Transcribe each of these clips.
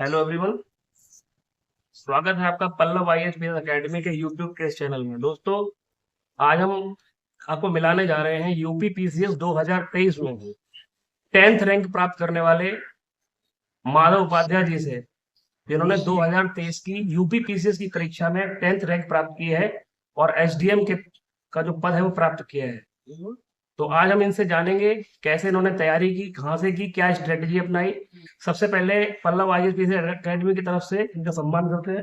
Hello everyone. स्वागत है आपका पल्लव आईएएस एकेडमी के यूट्यूब के इस चैनल में। दोस्तों, आज हम आपको मिलाने जा रहे हैं यूपी पीसीएस 2023 में 10th रैंक प्राप्त करने वाले माधव उपाध्याय जी से, जिन्होंने 2023 की यूपी पीसीएस की परीक्षा में 10th रैंक प्राप्त की है और एसडीएम के का जो पद है वो प्राप्त किया है। तो आज हम इनसे जानेंगे कैसे इन्होंने तैयारी की, कहाँ से की, क्या स्ट्रेटेजी अपनाई। सबसे पहले पल्लव आईएएस एकेडमी की तरफ से इनका सम्मान करते हैं।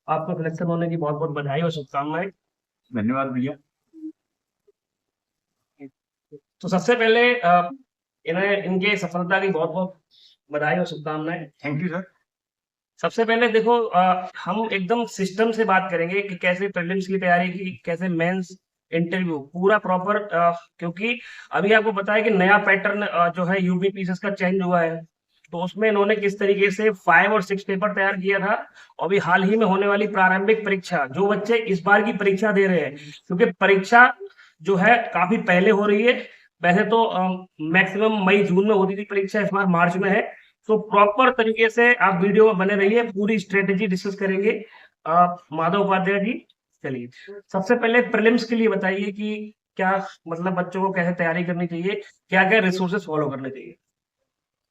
आपका सिलेक्शन होने की बहुत बहुत बधाई और शुभकामनाएं। धन्यवाद भैया। तो सबसे पहले इन्हें इनके सफलता की बहुत बहुत बधाई और शुभकामनाएं। Thank you sir. सबसे पहले देखो, हम एकदम सिस्टम से बात करेंगे कि कैसे प्रीलिम्स की तैयारी की, कैसे मेंस इंटरव्यू पूरा प्रॉपर, क्योंकि अभी आपको पता है कि नया पैटर्न जो है यूपी पीसीएस का चेंज हुआ है। तो उसमें इन्होंने किस तरीके से 5 और 6 पेपर तैयार किया था, और अभी हाल ही में होने वाली प्रारंभिक परीक्षा, जो बच्चे इस बार की परीक्षा दे रहे हैं, क्योंकि परीक्षा जो है काफी पहले हो रही है। वैसे तो मैक्सिमम मई जून में होती थी परीक्षा, इस बार मार्च में है। तो प्रॉपर तरीके से आप वीडियो में बने रहिए, पूरी स्ट्रेटेजी डिस्कस करेंगे। माधव उपाध्याय जी, चलिए सबसे पहले प्रीलिम्स के लिए बताइए कि क्या मतलब बच्चों को कैसे तैयारी करनी चाहिए, क्या क्या रिसोर्सेस फॉलो करने चाहिए।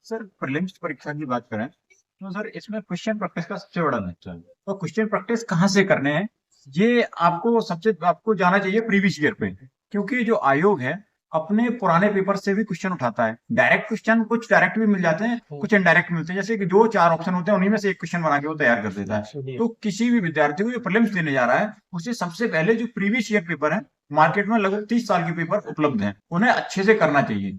सर प्रीलिम्स परीक्षा की बात करें तो सर इसमें क्वेश्चन प्रैक्टिस का सबसे बड़ा महत्व है। तो क्वेश्चन प्रैक्टिस कहाँ से करने हैं, ये आपको जाना चाहिए प्रीवियस ईयर पे, क्योंकि जो आयोग है अपने पुराने पेपर से भी क्वेश्चन उठाता है। डायरेक्ट क्वेश्चन कुछ डायरेक्ट भी मिल जाते हैं, कुछ इनडायरेक्ट मिलते हैं। जैसे कि जो 4 ऑप्शन होते हैं उन्हीं में से एक क्वेश्चन बना के वो तैयार कर देता है। तो किसी भी विद्यार्थी को जो प्रीलिम्स देने जा रहा है उसे सबसे पहले जो प्रीवियस ईयर पेपर है, मार्केट में लगभग 30 साल के पेपर उपलब्ध हैं, उन्हें अच्छे से करना चाहिए।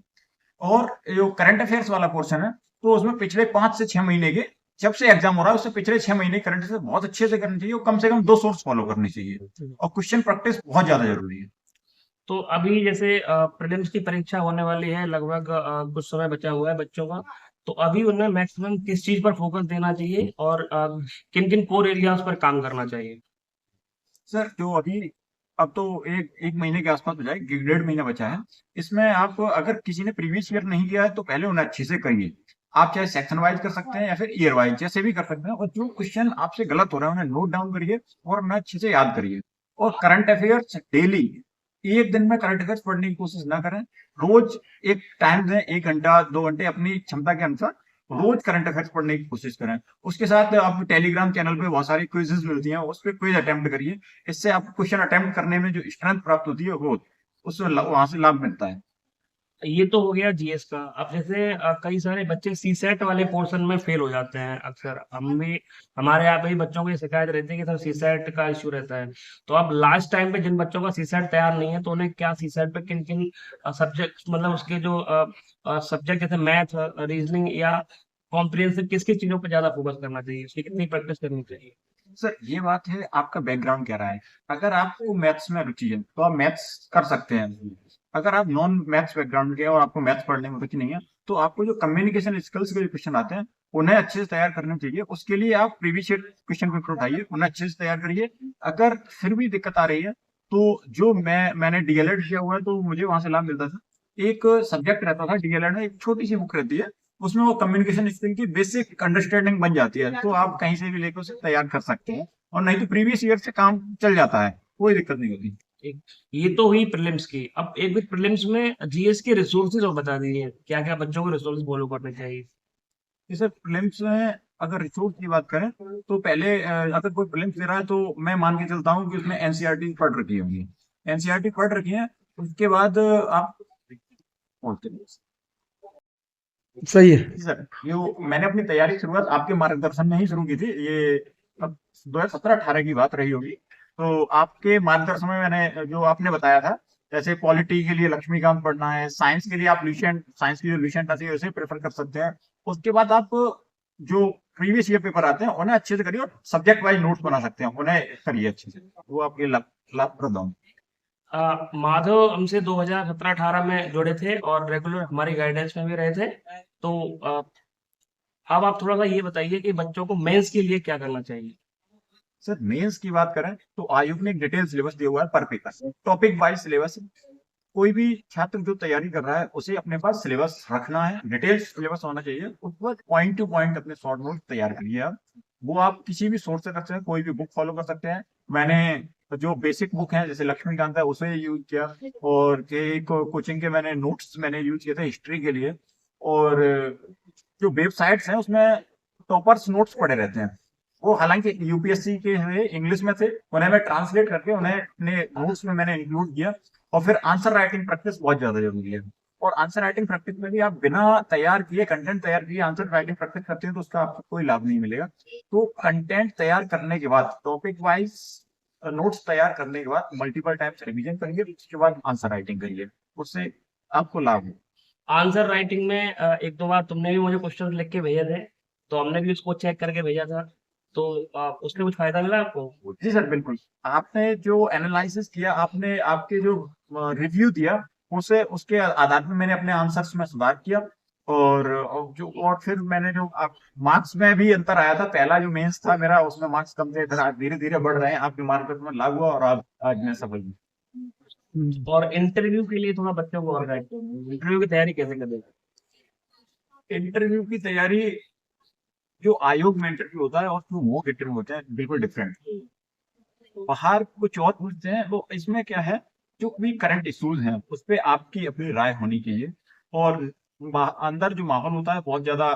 और जो करंट अफेयर्स वाला पोर्शन है तो उसमें पिछले 5 से 6 महीने के, जब से एग्जाम हो रहा है उससे पिछले 6 महीने करंट अफेयर बहुत अच्छे से करनी चाहिए और कम से कम 2 सोर्स फॉलो करनी चाहिए। और क्वेश्चन प्रैक्टिस बहुत ज्यादा जरूरी है। तो अभी जैसे प्रीलिम्स की परीक्षा होने वाली है, लगभग कुछ समय बचा हुआ है बच्चों का। तो अभी उन्हें मैक्सिमम किस चीज पर फोकस देना चाहिए और किन किन कोर एरियाज पर काम करना चाहिए। सर जो अभी अब तो एक महीने के आसपास हो जाए, 1.5 महीना बचा है। इसमें आप अगर किसी ने प्रीवियस ईयर नहीं किया है तो पहले उन्हें अच्छे से करिए। आप चाहे सेक्शन वाइज कर सकते हैं या फिर ईयर वाइज, जैसे भी कर सकते हैं। और जो क्वेश्चन आपसे गलत हो रहा है उन्हें नोट डाउन करिए और उन्हें अच्छे से याद करिए। और करंट अफेयर्स डेली, एक दिन में करंट अफेयर्स पढ़ने की कोशिश ना करें। रोज एक टाइम दें, 1 घंटा 2 घंटे अपनी क्षमता के अनुसार रोज करंट अफेयर्स पढ़ने की कोशिश करें। उसके साथ आप टेलीग्राम चैनल पे बहुत सारी क्विजेस मिलती हैं, उस पर क्विज अटेम्प्ट करिए। इससे आपको क्वेश्चन अटेम्प्ट करने में जो स्ट्रेंथ प्राप्त होती है वो उससे वहां से लाभ मिलता है। ये तो हो गया जीएस का। अब जैसे कई सारे बच्चे सीसेट वाले पोर्शन में फेल हो जाते हैं अक्सर। हम भी, हमारे यहाँ पे भी बच्चों को ये शिकायत रहती है कि सर सीसेट का इश्यू रहता है। तो अब लास्ट टाइम पे जिन बच्चों का सीसेट तैयार नहीं है, तो उन्हें क्या सीसेट पे किन किन सब्जेक्ट, मतलब उसके जो सब्जेक्ट जैसे मैथ, रीजनिंग या कॉम्प्रिहेंसिव, किस किस चीजों पर ज्यादा फोकस करना चाहिए, उसकी कितनी प्रैक्टिस करनी चाहिए। सर ये बात है, आपका बैकग्राउंड क्या रहा है। अगर आपको मैथ्स में रुचि है तो आप मैथ्स कर सकते हैं। अगर आप नॉन मैथ्स बैकग्राउंड के हैं और आपको मैथ्स पढ़ने में रुचि नहीं है तो आपको जो कम्युनिकेशन स्किल्स के जो क्वेश्चन आते हैं उन्हें अच्छे से तैयार करने चाहिए। उसके लिए आप प्रीवियस ईयर क्वेश्चन पेपर उठाइए, उन्हें अच्छे से तैयार करिए। अगर फिर भी दिक्कत आ रही है तो जो मैंने डीएलएड किया हुआ है तो मुझे वहां से लाभ मिलता था। एक सब्जेक्ट रहता था डीएलएड में, एक छोटी सी बुक रहती है, उसमें वो कम्युनिकेशन स्किल की बेसिक अंडरस्टैंडिंग बन जाती है। तो आप कहीं से भी लेकर उसे तैयार कर सकते हैं और नहीं तो प्रीवियस ईयर से काम चल जाता है, कोई दिक्कत नहीं होती। एक ये तो हुई प्रीलिम्स की। अब एक भी प्रीलिम्स में जीएस के रिसोर्सेज और बता दीजिए, क्या क्या बच्चों को रिसोर्सेज फॉलो करने चाहिए। जैसे प्रीलिम्स में अगर रिसोर्स की बात करें तो पहले अगर कोई प्रीलिम्स दे रहा है तो मैं मान के चलता हूँ कि उसने एनसीईआरटी पढ़ रखी होगी। एनसीईआरटी पढ़ रखी है, उसके बाद आप सही है। जी सर, ये मैंने अपनी तैयारी की शुरुआत आपके मार्गदर्शन में ही शुरू की थी। ये अब 2017-18 की बात रही होगी। तो आपके मार्गदर्शन में मैंने जो आपने बताया था, जैसे पॉलिटी के लिए लक्ष्मीकांत पढ़ना है, साइंस के लिए आप ल्यूसेंट, साइंस की जो ल्यूसेंट आती है उसे प्रेफर कर सकते हैं। उसके बाद आप जो प्रीवियस ईयर पेपर आते हैं उन्हें अच्छे से करिए और सब्जेक्ट वाइज नोट्स बना सकते हैं, उन्हें करिए अच्छे से, वो आपके लाभप्रद होंगे। माधव हमसे 2017-18 में जुड़े थे और रेगुलर हमारी गाइडेंस में भी रहे थे। तो अब आप थोड़ा सा ये बताइए कि बच्चों को मेंस के लिए क्या करना चाहिए। सर मेंस की बात करें तो आयोग ने एक डिटेल सिलेबस दिया हुआ है पर पेपर, टॉपिक वाइज सिलेबस। कोई भी छात्र जो तैयारी कर रहा है उसे अपने पास सिलेबस रखना है, डिटेल सिलेबस होना चाहिए। उसके बाद पॉइंट टू पॉइंट अपने शॉर्ट नोट तैयार करिए आप। वो आप किसी भी सोर्स से कर सकते हैं, कोई भी बुक फॉलो कर सकते हैं। मैंने जो बेसिक बुक है जैसे लक्ष्मीकांत है उसे यूज किया, और कोचिंग के मैंने नोट्स मैंने यूज किए थे हिस्ट्री के लिए। और जो वेबसाइट्स हैं उसमें टॉपर्स नोट्स पड़े रहते हैं, वो हालांकि यूपीएससी के हुए इंग्लिश में थे, उन्हें मैं ट्रांसलेट करके उन्हें अपने नोट्स में मैंने इंक्लूड किया। और फिर आंसर राइटिंग प्रैक्टिस बहुत ज्यादा जरूरी है। और आंसर राइटिंग प्रैक्टिस में भी आप बिना तैयार किए कंटेंट तैयार किए आंसर राइटिंग प्रैक्टिस करते हैं तो उसका आपको कोई लाभ नहीं मिलेगा। तो कंटेंट तैयार करने के बाद टॉपिक वाइज नोट्स तैयार करने के बाद मल्टीपल टाइम्स रिवीजन करिए, उसके बाद आंसर राइटिंग करिए, उससे आपको लाभ हो। आंसर राइटिंग में एक दो बार तुमने भी मुझे क्वेश्चन लिख के भेजे थे, तो हमने भी उसको चेक करके भेजा था, तो उससे कुछ फायदा मिला आपको? जी सर, बिल्कुल। आपने जो एनालिसिस किया, आपने आपके जो रिव्यू दिया, उसे उसके आधार पर मैंने अपने आंसर्स में सुधार किया। और फिर मैंने जो आप मार्क्स में भी अंतर आया था, पहला जो मेंस था मेरा उसमें मार्क्स कम थे, फिर धीरे धीरे बढ़ रहे हैं, आपके मार्क्स में लागू हुआ और आप आज मैं सफल हूँ। और इंटरव्यू के लिए थोड़ा बच्चों को और गाइड करो, इंटरव्यू की तैयारी कैसे करें? इंटरव्यू की तैयारी, जो आयोग में इंटरव्यू होता है और जो मॉक इंटरव्यू होता है बिल्कुल डिफरेंट। बाहर कुछ और पूछते हैं, वो इसमें क्या है, जो भी करंट इश्यूज हैं उस पे आपकी अपनी राय होनी चाहिए। और अंदर जो माहौल होता है बहुत ज्यादा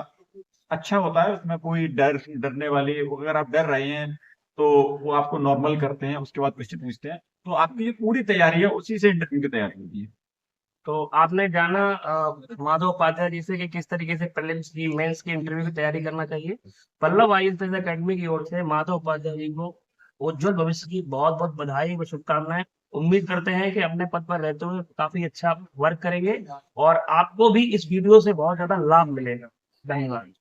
अच्छा होता है, उसमें कोई डरने वाली, अगर आप डर रहे हैं तो वो आपको नॉर्मल करते हैं, उसके बाद क्वेश्चन पूछते हैं। तो आपकी जो पूरी तैयारी है उसी से इंटरव्यू की तैयारी होती है। तो आपने जाना माधव उपाध्याय जी से कि किस तरीके से प्रीलिम्स की मेंस की इंटरव्यू की तैयारी करना चाहिए। पल्लव आईएएस एकेडमी की ओर से माधव उपाध्याय जी को उज्जवल भविष्य की बहुत बहुत बधाई व शुभकामनाएं। उम्मीद करते हैं कि अपने पद पर रहते हुए काफी अच्छा वर्क करेंगे और आपको भी इस वीडियो से बहुत ज्यादा लाभ मिलेगा। धन्यवाद।